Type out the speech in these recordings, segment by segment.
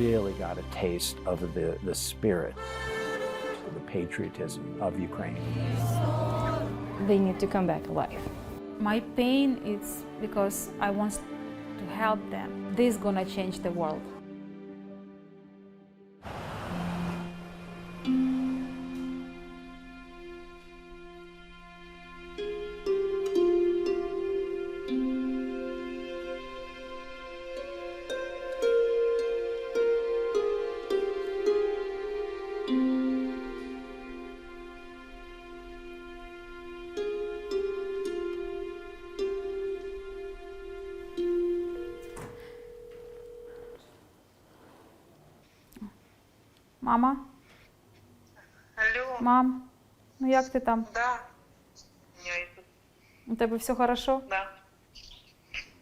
really got a taste of the spirit, the patriotism of Ukraine. They need to come back alive. My pain is because I want to help them. This is gonna change the world. Мама? Алло. Мам, ну як ти там? Да. Я иду. У тебе все хорошо? Да.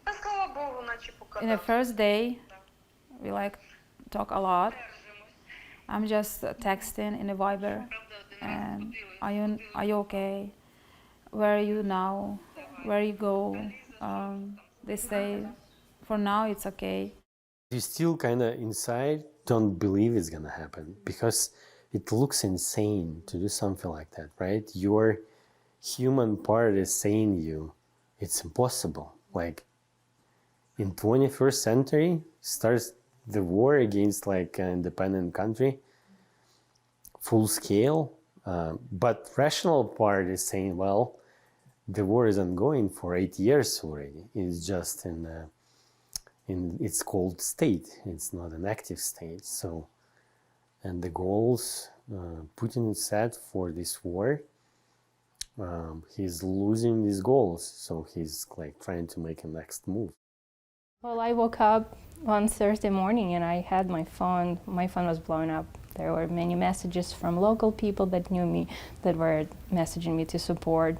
Да, слава Богу, наче пока. In the first day, we like talk a lot. I'm just texting in a Viber. And are you okay? Where are you now? Where you go? They say, for now it's okay. You still kind of inside don't believe it's gonna happen because it looks insane to do something like that, right? Your human part is saying you it's impossible. Like in 21st century starts the war against like an independent country, full scale, but rational part is saying, well, the war is ongoing for 8 years already. It's just in its cold state. It's not an active state. So, and the goals Putin set for this war, he's losing these goals. So he's like trying to make a next move. Well, I woke up on Thursday morning and I had my phone. My phone was blown up. There were many messages from local people that knew me that were messaging me to support,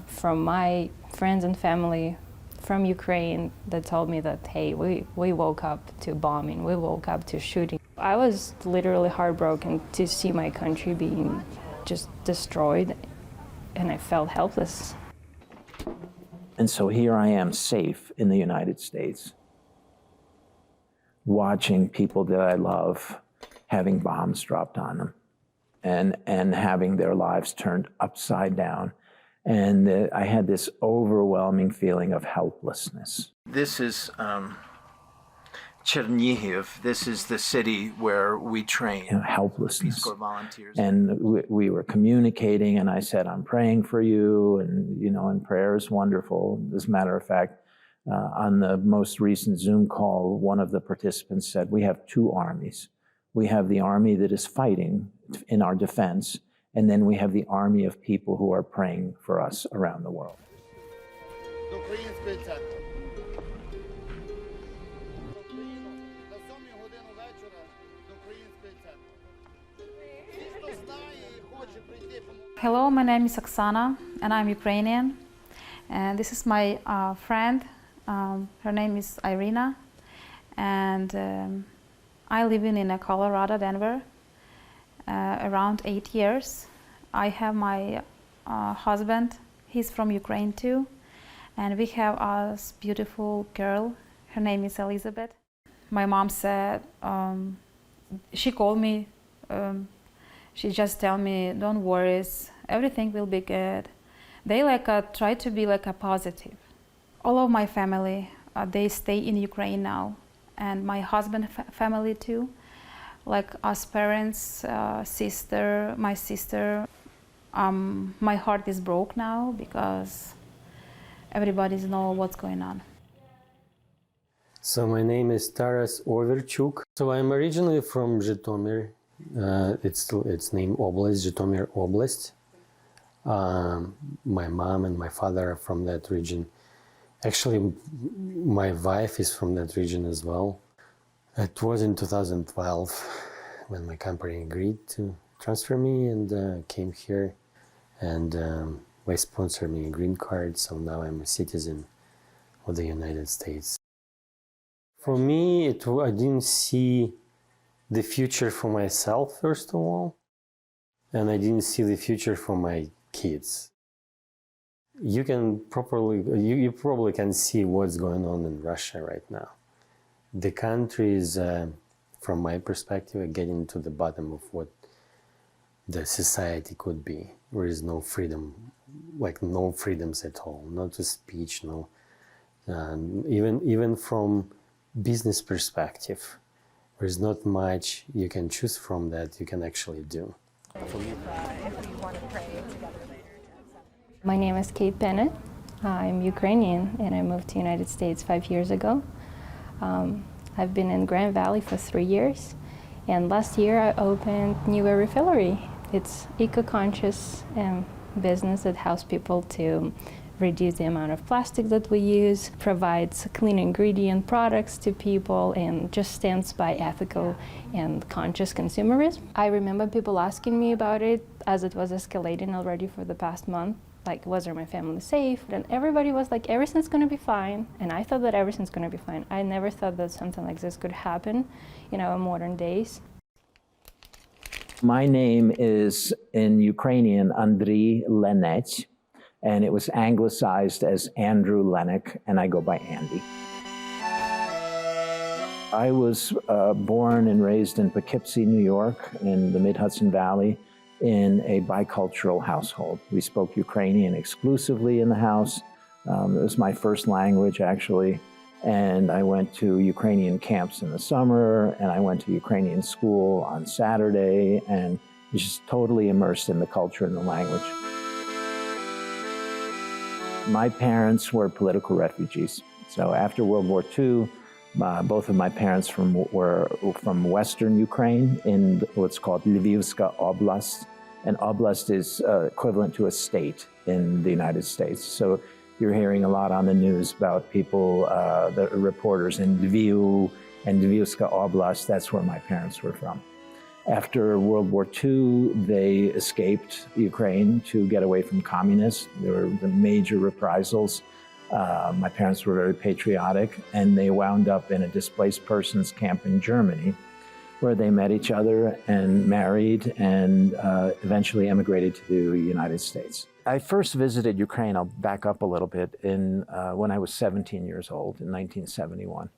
from my friends and family from Ukraine that told me that, hey, we woke up to bombing, we woke up to shooting. I was literally heartbroken to see my country being just destroyed, and I felt helpless. And so here I am, safe in the United States, watching people that I love having bombs dropped on them and having their lives turned upside down. And I had this overwhelming feeling of helplessness. This is Chernihiv. This is the city where we train. Helplessness. Peace Corps volunteers. And we were communicating, and I said, I'm praying for you, and prayer is wonderful. As a matter of fact, on the most recent Zoom call, one of the participants said, we have two armies. We have the army that is fighting in our defense, and then we have the army of people who are praying for us around the world. Hello, my name is Oksana and I'm Ukrainian. And this is my friend. Her name is Irina. And I live in Colorado, Denver. Around 8 years. I have my husband, he's from Ukraine too, and we have a beautiful girl, her name is Elizabeth. My mom said, she called me, she just tell me, don't worry, everything will be good. They try to be a positive. All of my family, they stay in Ukraine now, and my husband's family too. Like us parents, my sister, my heart is broke now because everybody knows what's going on. So my name is Taras Overchuk. So I'm originally from Zhytomyr. It's named Oblast, Zhytomyr Oblast. My mom and my father are from that region. Actually, my wife is from that region as well. It was in 2012 when my company agreed to transfer me and came here, and they sponsored me a green card, so now I'm a citizen of the United States. For me, I didn't see the future for myself, first of all, and I didn't see the future for my kids. You probably can see what's going on in Russia right now. The country is from my perspective, getting to the bottom of what the society could be. There is no freedom, like no freedoms at all, not to speech, no. Even from business perspective, there's not much you can choose from that you can actually do. My name is Kate Bennett. I'm Ukrainian and I moved to the United States 5 years ago. I've been in Grand Valley for 3 years, and last year I opened New Era Refillery. It's eco-conscious business that helps people to reduce the amount of plastic that we use, provides clean ingredient products to people, and just stands by ethical and conscious consumerism. I remember people asking me about it as it was escalating already for the past month. Like, was my family safe? And everybody was like, everything's gonna be fine. And I thought that everything's gonna be fine. I never thought that something like this could happen in our modern days. My name is, in Ukrainian, Andriy Lenech, and it was anglicized as Andrew Lennox, and I go by Andy. I was born and raised in Poughkeepsie, New York, in the Mid-Hudson Valley, in a bicultural household. We spoke Ukrainian exclusively in the house. It was my first language, actually. And I went to Ukrainian camps in the summer, and I went to Ukrainian school on Saturday, and was just totally immersed in the culture and the language. My parents were political refugees. So after World War II, both of my parents were from Western Ukraine in what's called Lvivska Oblast. And Oblast is equivalent to a state in the United States. So you're hearing a lot on the news about people, the reporters in Lviv and Lvivska Oblast. That's where my parents were from. After World War II, they escaped Ukraine to get away from communists. There were the major reprisals. My parents were very patriotic, and they wound up in a displaced persons camp in Germany, where they met each other and married and eventually emigrated to the United States. I first visited Ukraine, I'll back up a little bit, when I was 17 years old in 1971.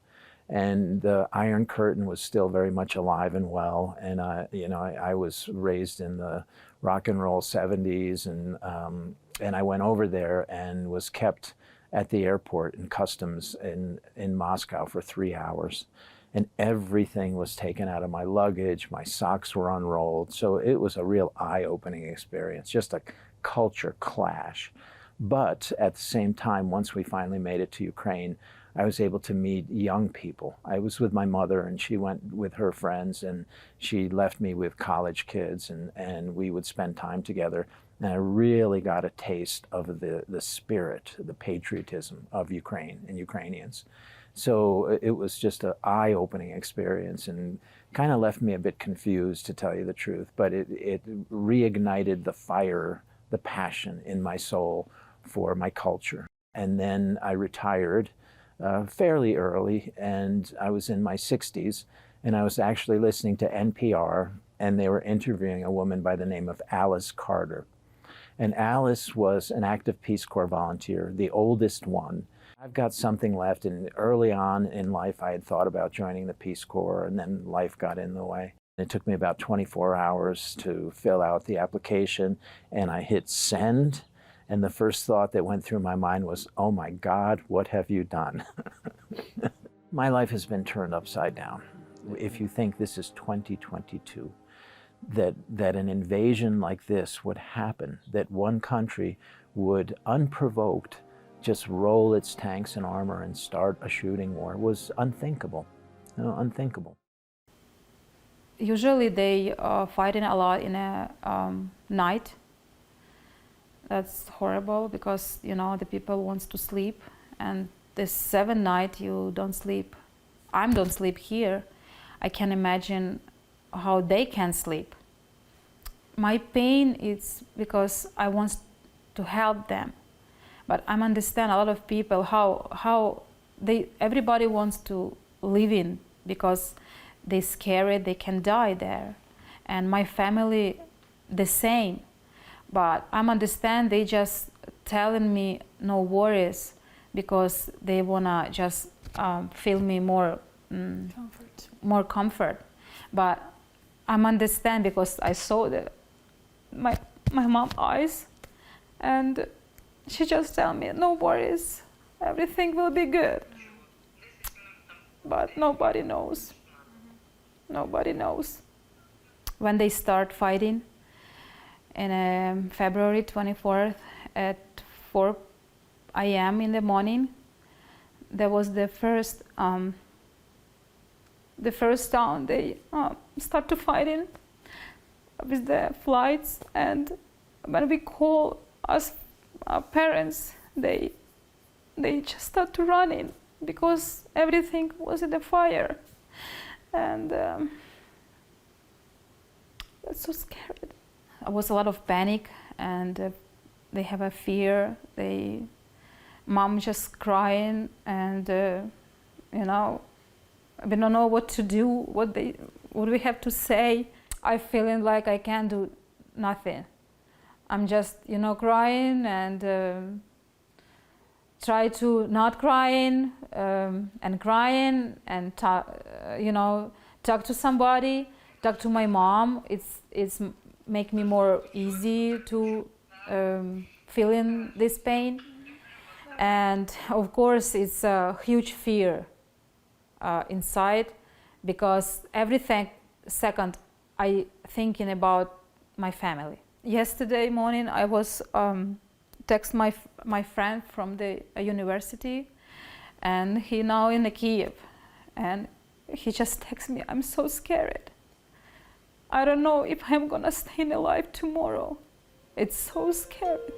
And the Iron Curtain was still very much alive and well. And I was raised in the rock and roll 70s, and I went over there and was kept at the airport in customs in Moscow for 3 hours. And everything was taken out of my luggage, my socks were unrolled. So it was a real eye-opening experience, just a culture clash. But at the same time, once we finally made it to Ukraine, I was able to meet young people. I was with my mother, and she went with her friends, and she left me with college kids, and we would spend time together. And I really got a taste of the spirit, the patriotism of Ukraine and Ukrainians. So it was just an eye-opening experience, and kind of left me a bit confused, to tell you the truth. But it reignited the fire, the passion in my soul for my culture. And then I retired fairly early, and I was in my 60s, and I was actually listening to NPR, and they were interviewing a woman by the name of Alice Carter. And Alice was an active Peace Corps volunteer, the oldest one. I've got something left, and early on in life I had thought about joining the Peace Corps, and then life got in the way. It took me about 24 hours to fill out the application, and I hit send. And the first thought that went through my mind was, oh my God, what have you done? My life has been turned upside down. If you think this is 2022, that an invasion like this would happen, that one country would, unprovoked, just roll its tanks and armor and start a shooting war, was unthinkable, unthinkable. Usually they are fighting a lot in a night. That's horrible, because the people wants to sleep, and the 7th night you don't sleep. I don't sleep here. I can imagine how they can sleep. My pain is because I want to help them, but I understand a lot of people how everybody wants to live in, because they're scared they can die there, and my family the same. But I understand they just telling me no worries, because they wanna just feel me more comfort. But I'm understand because I saw my mom's eyes, and she just tell me, no worries, everything will be good. But nobody knows. Nobody knows. When they start fighting, in February 24th at 4 a.m. in the morning, there was the first town they start to fighting with the flights, and when we call us parents, they just start to running because everything was in the fire, and that's so scary. There was a lot of panic, and they have a fear. Mom just crying, and we don't know what to do, what we have to say. I'm feeling like I can't do nothing. I'm just crying and try to not crying and crying and talk to somebody, talk to my mom. It's make me more easy to feeling this pain. And of course, it's a huge fear inside, because every second I thinking about my family. Yesterday morning, I was text my friend from the university, and he now in the Kiev, and he just texts me, I'm so scared. I don't know if I'm gonna stay alive tomorrow. It's so scary.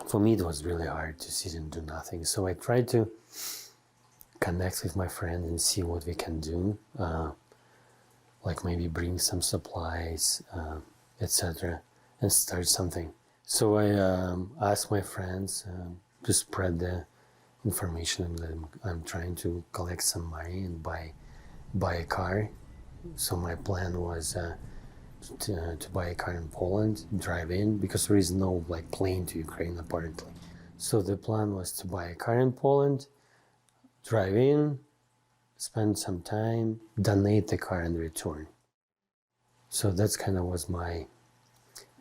For me, it was really hard to sit and do nothing. So I tried to connect with my friend and see what we can do, like maybe bring some supplies, etc., and start something. So I asked my friends to spread the information that I'm trying to collect some money and buy a car. So my plan was to buy a car in Poland, drive in, because there is no plane to Ukraine apparently. So the plan was to buy a car in Poland, drive in, spend some time, donate the car and return. So that's kind of was my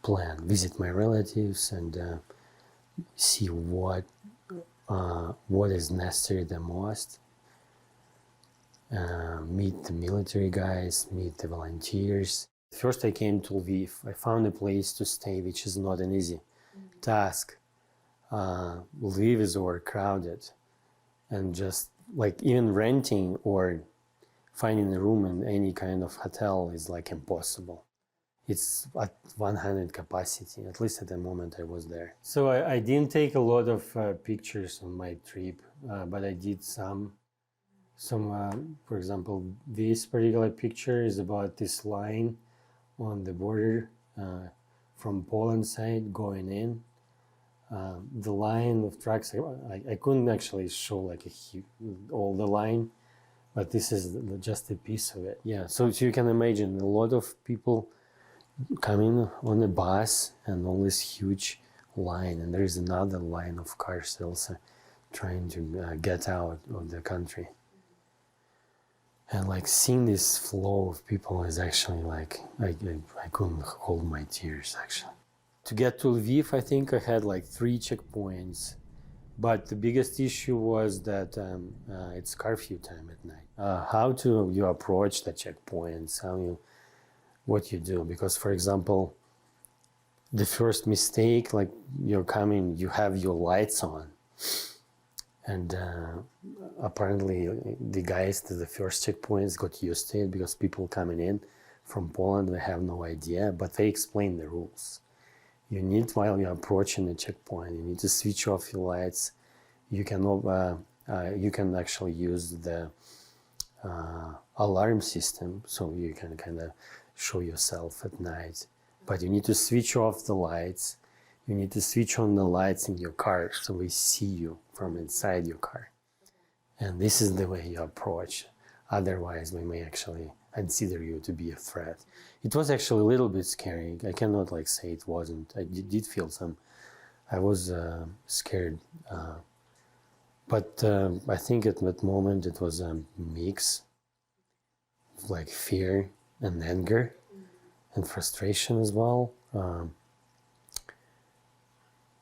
plan. Visit my relatives and see what is necessary the most. Meet the military guys, meet the volunteers. First I came to Lviv. I found a place to stay, which is not an easy task. Lviv is overcrowded, and just even renting or finding a room in any kind of hotel is impossible. It's at 100 capacity, at least at the moment I was there. So I didn't take a lot of pictures on my trip, but I did some. For example, this particular picture is about this line on the border from Poland side going in. The line of trucks, I couldn't actually show all the line, but this is just a piece of it. Yeah, so you can imagine a lot of people coming on a bus and all this huge line, and there is another line of cars also trying to get out of the country. And seeing this flow of people is actually I couldn't hold my tears actually. To get to Lviv, I think I had 3 checkpoints, but the biggest issue was that it's curfew time at night. How you approach the checkpoints, what you do, because for example, the first mistake, you're coming, you have your lights on, and apparently the guys to the first checkpoints got used to it, because people coming in from Poland, they have no idea, but they explain the rules. You need, while you're approaching the checkpoint, you need to switch off your lights. You can actually use the alarm system, so you can kind of show yourself at night. But you need to switch off the lights. You need to switch on the lights in your car so we see you from inside your car. And this is the way you approach. Otherwise, we may actually consider you to be a threat. It was actually a little bit scary. I cannot say it wasn't. I did feel I was scared. But I think at that moment it was a mix. like fear and anger and frustration as well,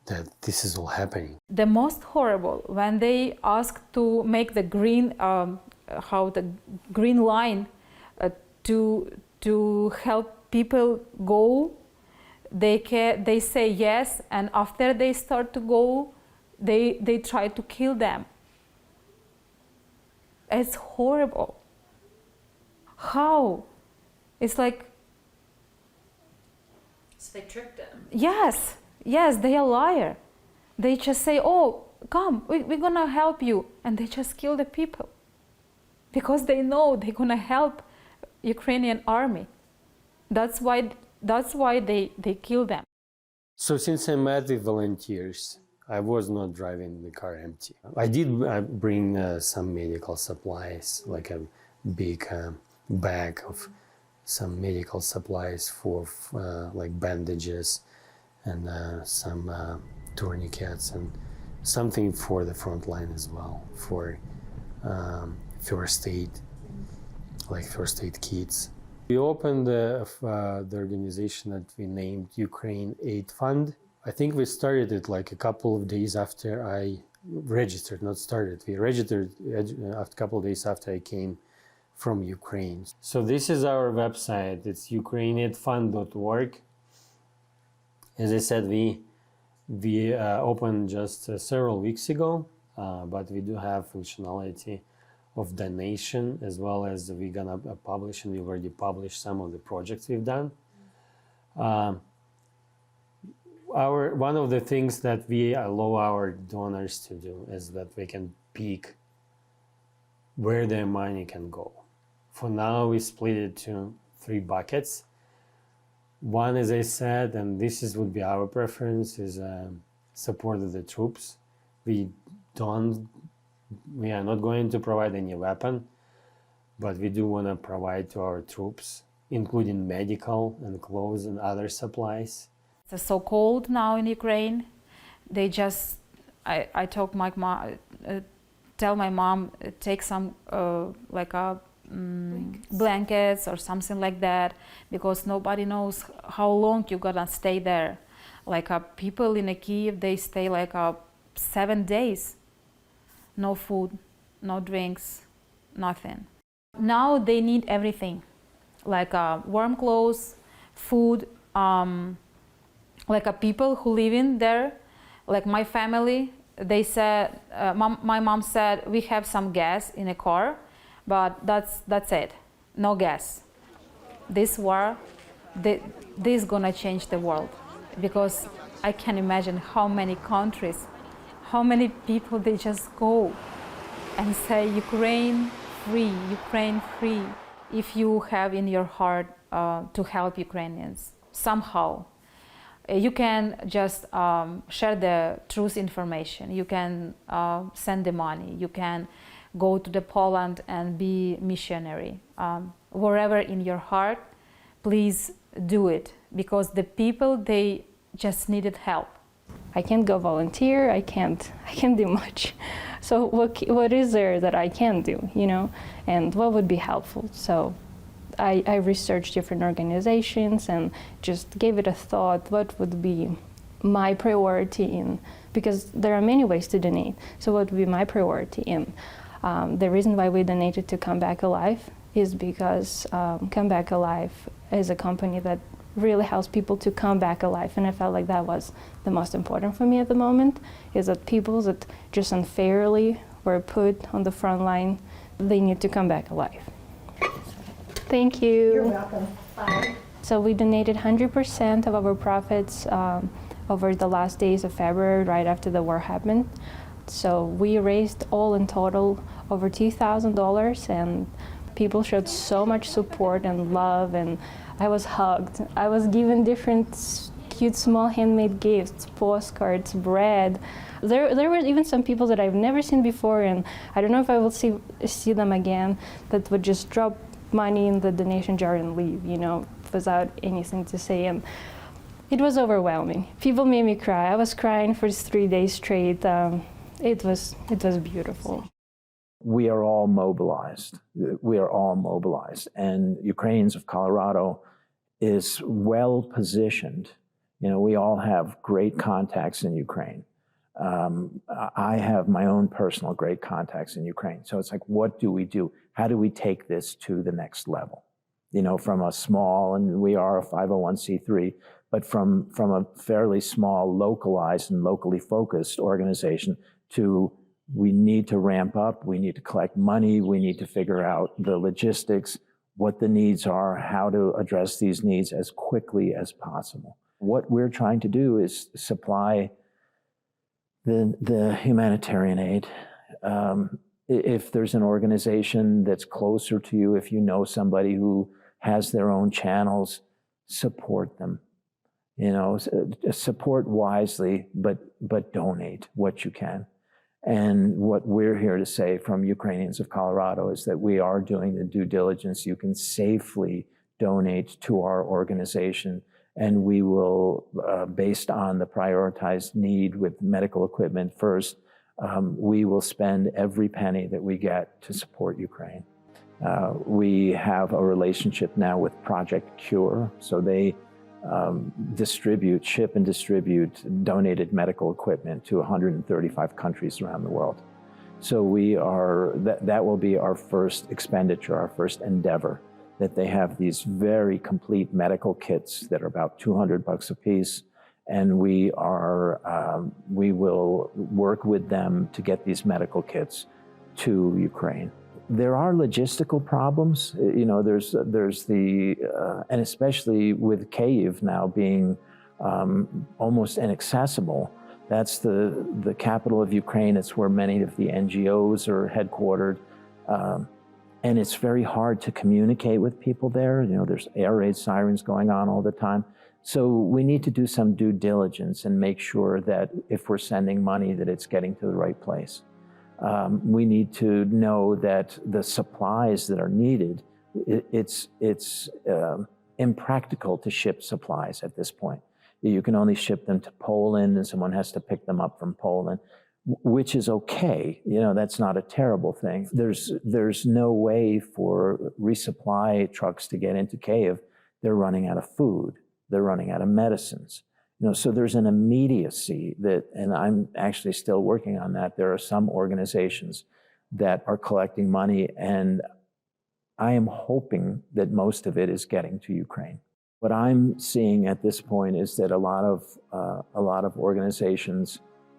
that this is all happening. The most horrible, when they asked to make the green, the green line to help people go, they say yes, and after they start to go, they try to kill them. It's horrible. How? It's like... So they tricked them. Yes, they are liars. They just say, oh, come, we're gonna help you. And they just kill the people. Because they know they're gonna help Ukrainian army. That's why they kill them. So since I met the volunteers, I was not driving the car empty. I did bring some medical supplies, like a big bag of some medical supplies for like bandages and some tourniquets and something for the front line as well, for first aid, like first aid kits. We opened the organization that we named Ukraine Aid Fund. I think we started it like a couple of days after I registered, not started. We registered a couple of days after I came from Ukraine. So this is our website. It's ukraineaidfund.org. As I said, we opened just several weeks ago, but we do have functionality of donation, as well as we're gonna publish, and we already published some of the projects we've done. One of the things that we allow our donors to do is that we can pick where their money can go. For now, we split it to 3 buckets. One, as I said, and would be our preference, is support of the troops. We are not going to provide any weapon, but we do want to provide to our troops, including medical and clothes and other supplies. It's so cold now in Ukraine. They just, I told my mom, tell my mom, take some blankets or something like that, because nobody knows how long you're gonna stay there. People in Kyiv, they stay 7 days. No food, no drinks, nothing. Now they need everything, warm clothes, food, people who live in there, like my family. They said, my mom said, we have some gas in a car, but that's it, no gas. This war, this is gonna change the world, because I can imagine how many countries, how many people, they just go and say, Ukraine free, Ukraine free. If you have in your heart to help Ukrainians somehow, you can just share the truth information. You can send the money. You can go to the Poland and be missionary. Wherever in your heart, please do it, because the people, they just needed help. I can't go volunteer. I can't do much. So what is there that I can do, and what would be helpful? So I researched different organizations and just gave it a thought, what would be my priority because there are many ways to donate. So what would be my priority the reason why we donated to Come Back Alive is because Come Back Alive is a company that really helps people to come back alive, and I felt like that was the most important for me at the moment, is that people that just unfairly were put on the front line, they need to come back alive. Thank you. You're welcome. Bye. So we donated 100% of our profits over the last days of February, right after the war happened. So we raised all in total over $2,000, and people showed so much support and love, and I was hugged. I was given different cute small handmade gifts, postcards, bread. There were even some people that I've never seen before, and I don't know if I will see them again, that would just drop money in the donation jar and leave, without anything to say. And it was overwhelming. People made me cry. I was crying for 3 days straight. It was beautiful. We are all mobilized. We are all mobilized. And Ukrainians of Colorado is well positioned. We all have great contacts in Ukraine. I have my own personal great contacts in Ukraine. So it's like, what do we do? How do we take this to the next level? From a small, and we are a 501c3, but from a fairly small, localized and locally focused organization to we need to ramp up, we need to collect money, we need to figure out the logistics, what the needs are, how to address these needs as quickly as possible. What we're trying to do is supply the humanitarian aid. If there's an organization that's closer to you, if you know somebody who has their own channels, support them. Support wisely, but donate what you can. And what we're here to say from Ukrainians of Colorado is that we are doing the due diligence. You can safely donate to our organization, and we will, based on the prioritized need with medical equipment first, we will spend every penny that we get to support Ukraine. We have a relationship now with Project Cure, so they ship and distribute donated medical equipment to 135 countries around the world. So that will be our first expenditure, our first endeavor, that they have these very complete medical kits that are about $200 a piece. And we will work with them to get these medical kits to Ukraine. There are logistical problems. There's and especially with Kyiv now being almost inaccessible. That's the capital of Ukraine. It's where many of the NGOs are headquartered. And it's very hard to communicate with people there. There's air raid sirens going on all the time. So we need to do some due diligence and make sure that if we're sending money, that it's getting to the right place. We need to know that the supplies that are needed, it's impractical to ship supplies at this point. You can only ship them to Poland, and someone has to pick them up from Poland, which is okay. That's not a terrible thing. There's no way for resupply trucks to get into Kyiv. They're running out of food. They're running out of medicines. So there's an immediacy and I'm actually still working on that. There are some organizations that are collecting money, and I am hoping that most of it is getting to Ukraine. What I'm seeing at this point is that a lot of organizations,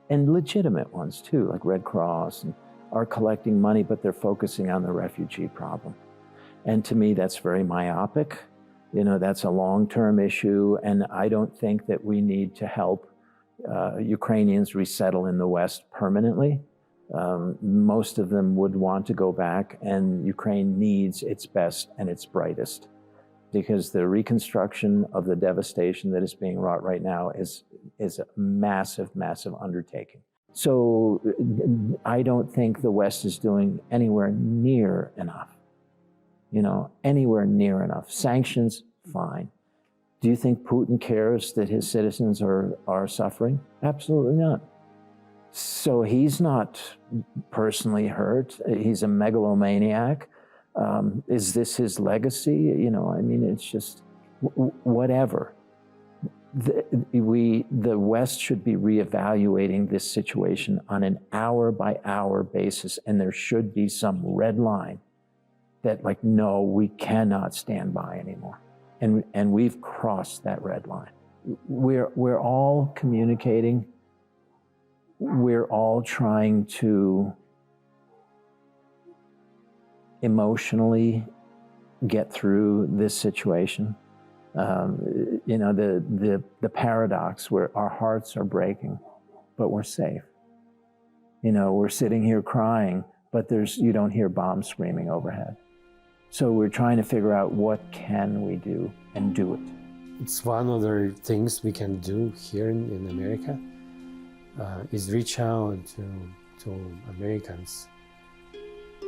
and legitimate ones too, like Red Cross, are collecting money, but they're focusing on the refugee problem. And to me, that's very myopic. That's a long-term issue, and I don't think that we need to help Ukrainians resettle in the West permanently. Most of them would want to go back, and Ukraine needs its best and its brightest, because the reconstruction of the devastation that is being wrought right now is a massive, massive undertaking. So I don't think the West is doing anywhere near enough. Anywhere near enough. Sanctions, fine. Do you think Putin cares that his citizens are suffering? Absolutely not. So he's not personally hurt. He's a megalomaniac. Is this his legacy? It's just whatever. The West should be reevaluating this situation on an hour-by-hour basis, and there should be some red line that, no, we cannot stand by anymore. And we've crossed that red line. We're all communicating. We're all trying to emotionally get through this situation. The paradox where our hearts are breaking, but we're safe. We're sitting here crying, but you don't hear bombs screaming overhead. So we're trying to figure out what can we do and do it. It's one of the things we can do here in America is reach out to Americans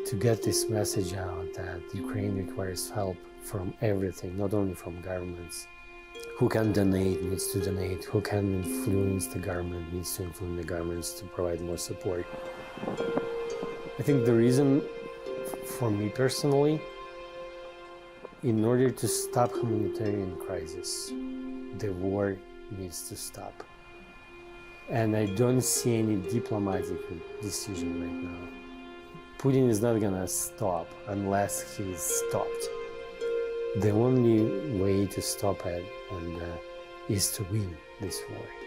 to get this message out that Ukraine requires help from everything, not only from governments. Who can donate needs to donate. Who can influence the government needs to influence the governments to provide more support. I think the reason for me personally, in order to stop humanitarian crisis, the war needs to stop. And I don't see any diplomatic decision right now. Putin is not gonna stop unless he's stopped. The only way to stop it is to win this war.